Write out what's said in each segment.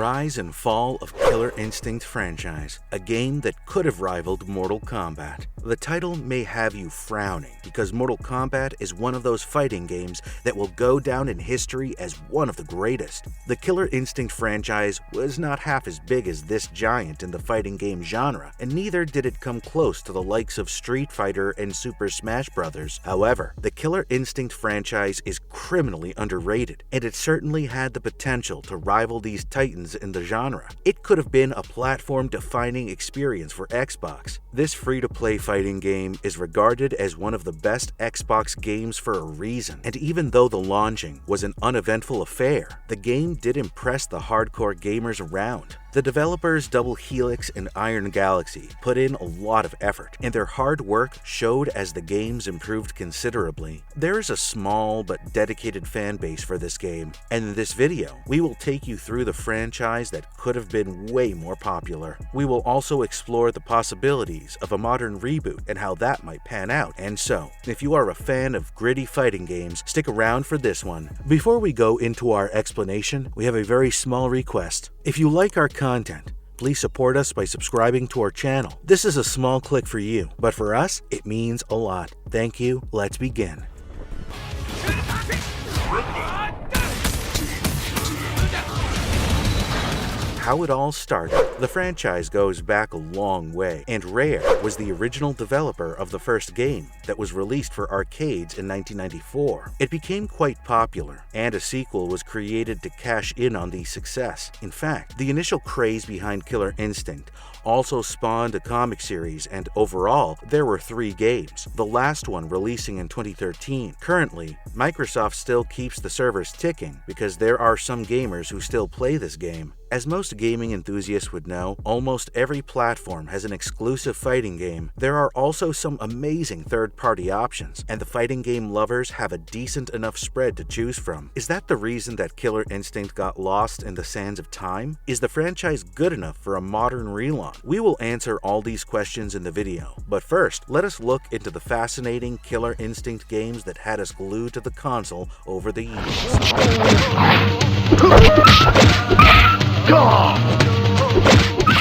rise and fall of Killer Instinct franchise, a game that could have rivaled Mortal Kombat. The title may have you frowning because Mortal Kombat is one of those fighting games that will go down in history as one of the greatest. The Killer Instinct franchise was not half as big as this giant in the fighting game genre, and neither did it come close to the likes of Street Fighter and Super Smash Bros. However, the Killer Instinct franchise is criminally underrated, and it certainly had the potential to rival these titans in the genre. It could have been a platform-defining experience for Xbox. This free-to-play fighting game is regarded as one of the best Xbox games for a reason, and even though the launching was an uneventful affair, the game did impress the hardcore gamers around. The developers Double Helix and Iron Galaxy put in a lot of effort, and their hard work showed as the games improved considerably. There is a small but dedicated fan base for this game, and in this video, we will take you through the franchise that could have been way more popular. We will also explore the possibilities of a modern reboot and how that might pan out, and so, if you are a fan of gritty fighting games, stick around for this one. Before we go into our explanation, we have a very small request. If you like our content, please support us by subscribing to our channel. This is a small click for you, but for us, it means a lot. Thank you. Let's begin. How it all started. The franchise goes back a long way, and Rare was the original developer of the first game that was released for arcades in 1994. It became quite popular, and a sequel was created to cash in on the success. In fact, the initial craze behind Killer Instinct also spawned a comic series, and overall, there were 3 games, the last one releasing in 2013. Currently, Microsoft still keeps the servers ticking because there are some gamers who still play this game. As most gaming enthusiasts would know, almost every platform has an exclusive fighting game. There are also some amazing third-party options, and the fighting game lovers have a decent enough spread to choose from. Is that the reason that Killer Instinct got lost in the sands of time? Is the franchise good enough for a modern relaunch? We will answer all these questions in the video, but first, let us look into the fascinating Killer Instinct games that had us glued to the console over the years.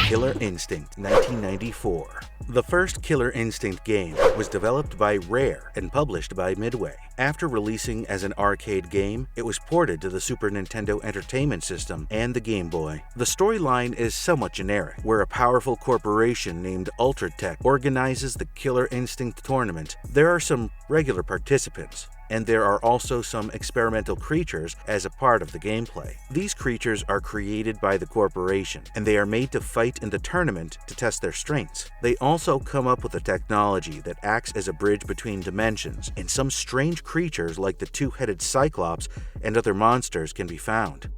Killer Instinct 1994. The first Killer Instinct game was developed by Rare and published by Midway. After releasing as an arcade game, it was ported to the Super Nintendo Entertainment System and the Game Boy. The storyline is somewhat generic, where a powerful corporation named Ultratech organizes the Killer Instinct tournament. There are some regular participants, and there are also some experimental creatures as a part of the gameplay. These creatures are created by the corporation, and they are made to fight in the tournament to test their strengths. They also come up with a technology that acts as a bridge between dimensions, and some strange creatures like the two-headed Cyclops and other monsters can be found.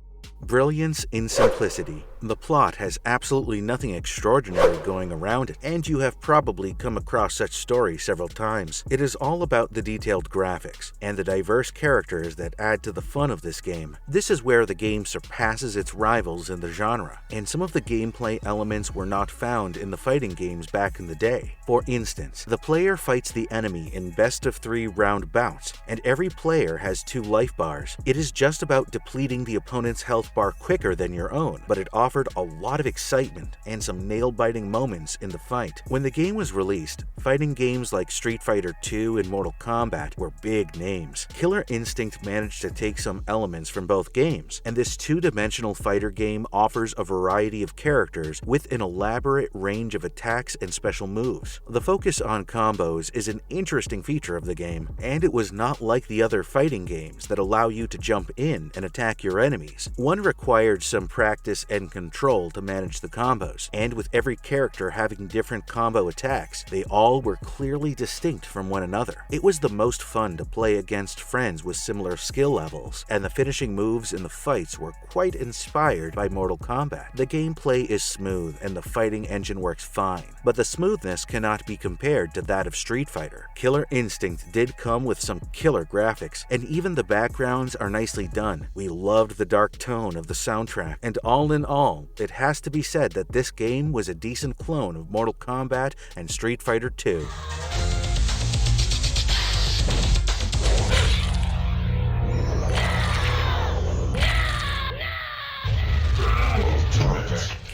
Brilliance in simplicity. The plot has absolutely nothing extraordinary going around it, and you have probably come across such stories several times. It is all about the detailed graphics and the diverse characters that add to the fun of this game. This is where the game surpasses its rivals in the genre, and some of the gameplay elements were not found in the fighting games back in the day. For instance, the player fights the enemy in best-of-3 round bouts, and every player has 2 life bars. It is just about depleting the opponent's health bar quicker than your own, but it offered a lot of excitement and some nail-biting moments in the fight. When the game was released, fighting games like Street Fighter 2 and Mortal Kombat were big names. Killer Instinct managed to take some elements from both games, and this 2-dimensional fighter game offers a variety of characters with an elaborate range of attacks and special moves. The focus on combos is an interesting feature of the game, and it was not like the other fighting games that allow you to jump in and attack your enemies. One required some practice and control to manage the combos, and with every character having different combo attacks, they all were clearly distinct from one another. It was the most fun to play against friends with similar skill levels, and the finishing moves in the fights were quite inspired by Mortal Kombat. The gameplay is smooth and the fighting engine works fine, but the smoothness cannot be compared to that of Street Fighter. Killer Instinct did come with some killer graphics, and even the backgrounds are nicely done. We loved the dark tone of the soundtrack, and all in all, it has to be said that this game was a decent clone of Mortal Kombat and Street Fighter 2.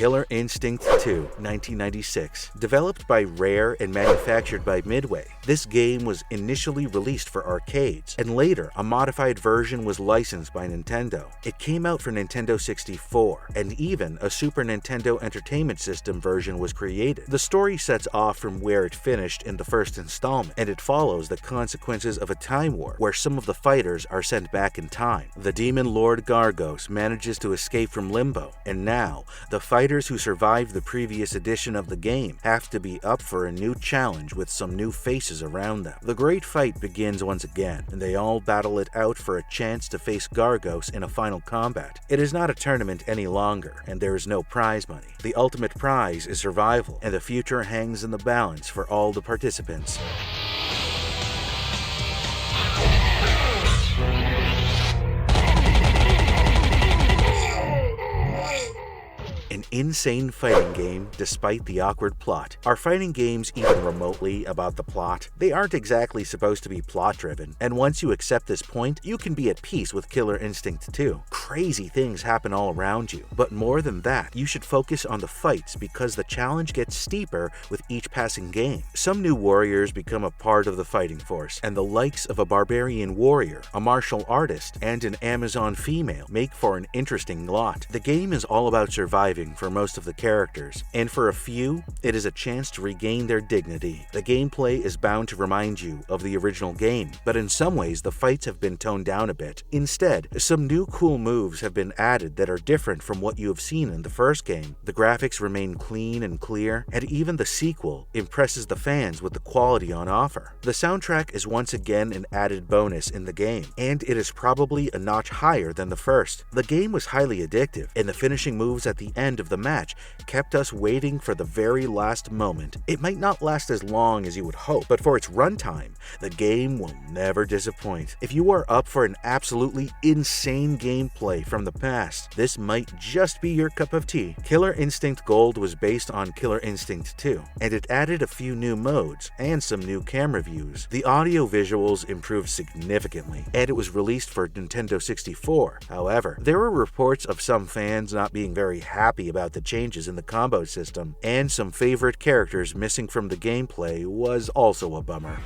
Killer Instinct 2, 1996. Developed by Rare and manufactured by Midway, this game was initially released for arcades, and later a modified version was licensed by Nintendo. It came out for Nintendo 64, and even a Super Nintendo Entertainment System version was created. The story sets off from where it finished in the first installment, and it follows the consequences of a time war where some of the fighters are sent back in time. The demon lord Gargos manages to escape from Limbo, and now the fighters who survived the previous edition of the game have to be up for a new challenge with some new faces around them. The great fight begins once again, and they all battle it out for a chance to face Gargos in a final combat. It is not a tournament any longer, and there is no prize money. The ultimate prize is survival, and the future hangs in the balance for all the participants. An insane fighting game despite the awkward plot. Are fighting games even remotely about the plot? They aren't exactly supposed to be plot-driven, and once you accept this point, you can be at peace with Killer Instinct 2. Crazy things happen all around you, but more than that, you should focus on the fights because the challenge gets steeper with each passing game. Some new warriors become a part of the fighting force, and the likes of a barbarian warrior, a martial artist, and an Amazon female make for an interesting lot. The game is all about surviving for most of the characters, and for a few, it is a chance to regain their dignity. The gameplay is bound to remind you of the original game, but in some ways the fights have been toned down a bit. Instead, some new cool moves have been added that are different from what you have seen in the first game. The graphics remain clean and clear, and even the sequel impresses the fans with the quality on offer. The soundtrack is once again an added bonus in the game, and it is probably a notch higher than the first. The game was highly addictive, and the finishing moves at the end of the match kept us waiting for the very last moment. It might not last as long as you would hope, but for its runtime, the game will never disappoint. If you are up for an absolutely insane gameplay from the past, this might just be your cup of tea. Killer Instinct Gold was based on Killer Instinct 2, and it added a few new modes and some new camera views. The audio visuals improved significantly, and it was released for Nintendo 64. However, there were reports of some fans not being very happy about the changes in the combo system, and some favorite characters missing from the gameplay was also a bummer.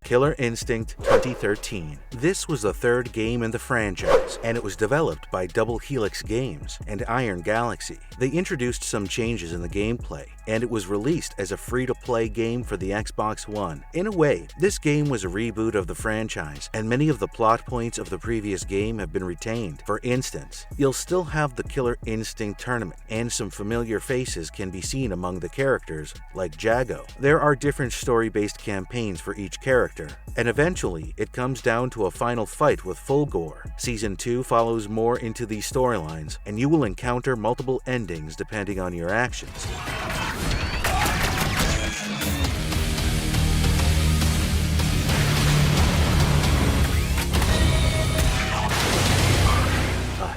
Killer Instinct 2013. This was the third game in the franchise, and it was developed by Double Helix Games and Iron Galaxy. They introduced some changes in the gameplay, and it was released as a free-to-play game for the Xbox One. In a way, this game was a reboot of the franchise, and many of the plot points of the previous game have been retained. For instance, you'll still have the Killer Instinct tournament, and some familiar faces can be seen among the characters, like Jago. There are different story-based campaigns for each character, and eventually it comes down to a final fight with full gore. Season 2 follows more into these storylines, and you will encounter multiple endings depending on your actions.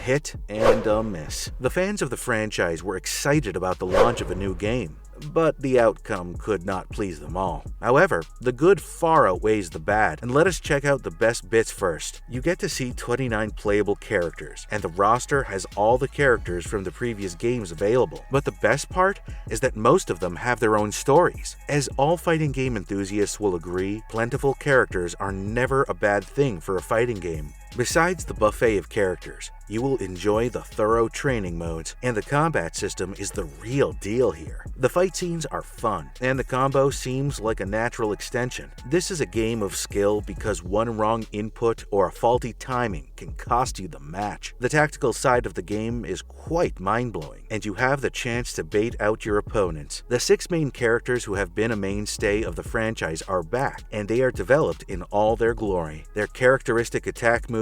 Hit and a miss. The fans of the franchise were excited about the launch of a new game, but the outcome could not please them all. However, the good far outweighs the bad, and let us check out the best bits first. You get to see 29 playable characters, and the roster has all the characters from the previous games available. But the best part is that most of them have their own stories. As all fighting game enthusiasts will agree, plentiful characters are never a bad thing for a fighting game. Besides the buffet of characters, you will enjoy the thorough training modes, and the combat system is the real deal here. The fight scenes are fun, and the combo seems like a natural extension. This is a game of skill because one wrong input or a faulty timing can cost you the match. The tactical side of the game is quite mind-blowing, and you have the chance to bait out your opponents. The 6 main characters who have been a mainstay of the franchise are back, and they are developed in all their glory. Their characteristic attack moves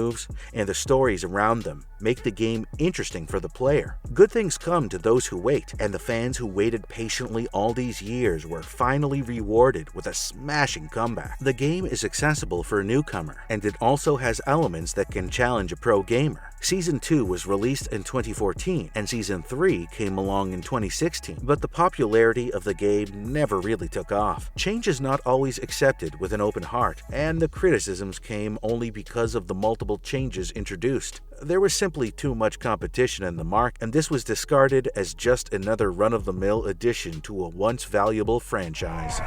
and the stories around them make the game interesting for the player. Good things come to those who wait, and the fans who waited patiently all these years were finally rewarded with a smashing comeback. The game is accessible for a newcomer, and it also has elements that can challenge a pro gamer. Season 2 was released in 2014, and Season 3 came along in 2016, but the popularity of the game never really took off. Change is not always accepted with an open heart, and the criticisms came only because of the multiple changes introduced. There was simply too much competition in the market, and this was discarded as just another run-of-the-mill addition to a once valuable franchise.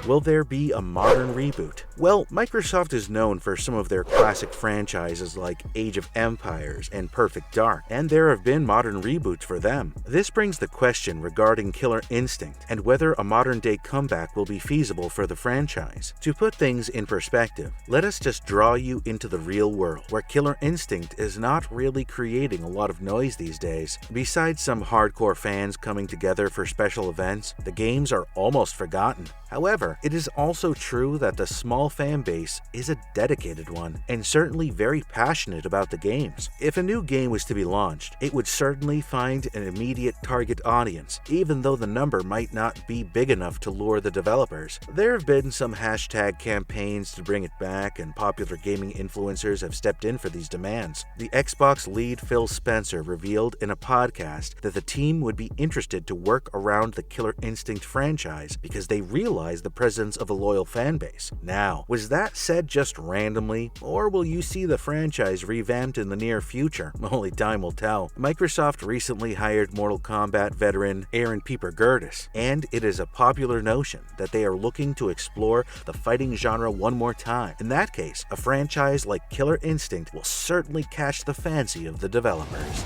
Will there be a modern reboot? Well, Microsoft is known for some of their classic franchises like Age of Empires and Perfect Dark, and there have been modern reboots for them. This brings the question regarding Killer Instinct and whether a modern-day comeback will be feasible for the franchise. To put things in perspective, let us just draw you into the real world, where Killer Instinct is not really creating a lot of noise these days. Besides some hardcore fans coming together for special events, the games are almost forgotten. However, it is also true that the small fan base is a dedicated one, and certainly very passionate about the games. If a new game was to be launched, it would certainly find an immediate target audience, even though the number might not be big enough to lure the developers. There have been some hashtag campaigns to bring it back, and popular gaming influencers have stepped in for these demands. The Xbox lead Phil Spencer revealed in a podcast that the team would be interested to work around the Killer Instinct franchise because they realized the presence of a loyal fan base. Now, was that said just randomly, or will you see the franchise revamped in the near future? Only time will tell. Microsoft recently hired Mortal Kombat veteran Aaron Pieper Gertis, and it is a popular notion that they are looking to explore the fighting genre one more time. In that case, a franchise like Killer Instinct will certainly catch the fancy of the developers.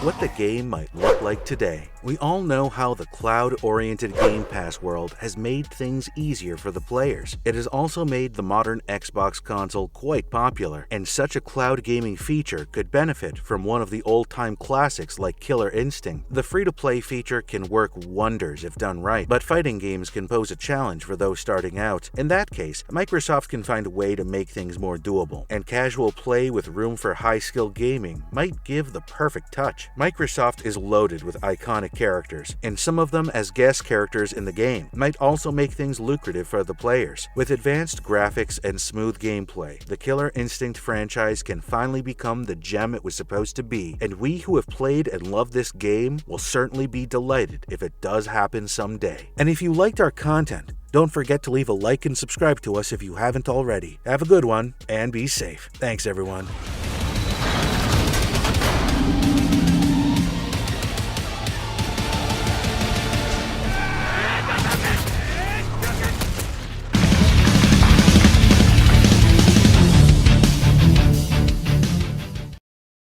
What the game might look like today. We all know how the cloud-oriented Game Pass world has made things easier for the players. It has also made the modern Xbox console quite popular, and such a cloud gaming feature could benefit from one of the old-time classics like Killer Instinct. The free-to-play feature can work wonders if done right, but fighting games can pose a challenge for those starting out. In that case, Microsoft can find a way to make things more doable, and casual play with room for high-skill gaming might give the perfect touch. Microsoft is loaded with iconic characters, and some of them as guest characters in the game might also make things lucrative for the players. With advanced graphics and smooth gameplay, the Killer Instinct franchise can finally become the gem it was supposed to be, and we who have played and loved this game will certainly be delighted if it does happen someday. And if you liked our content, don't forget to leave a like and subscribe to us if you haven't already. Have a good one, and be safe. Thanks, everyone.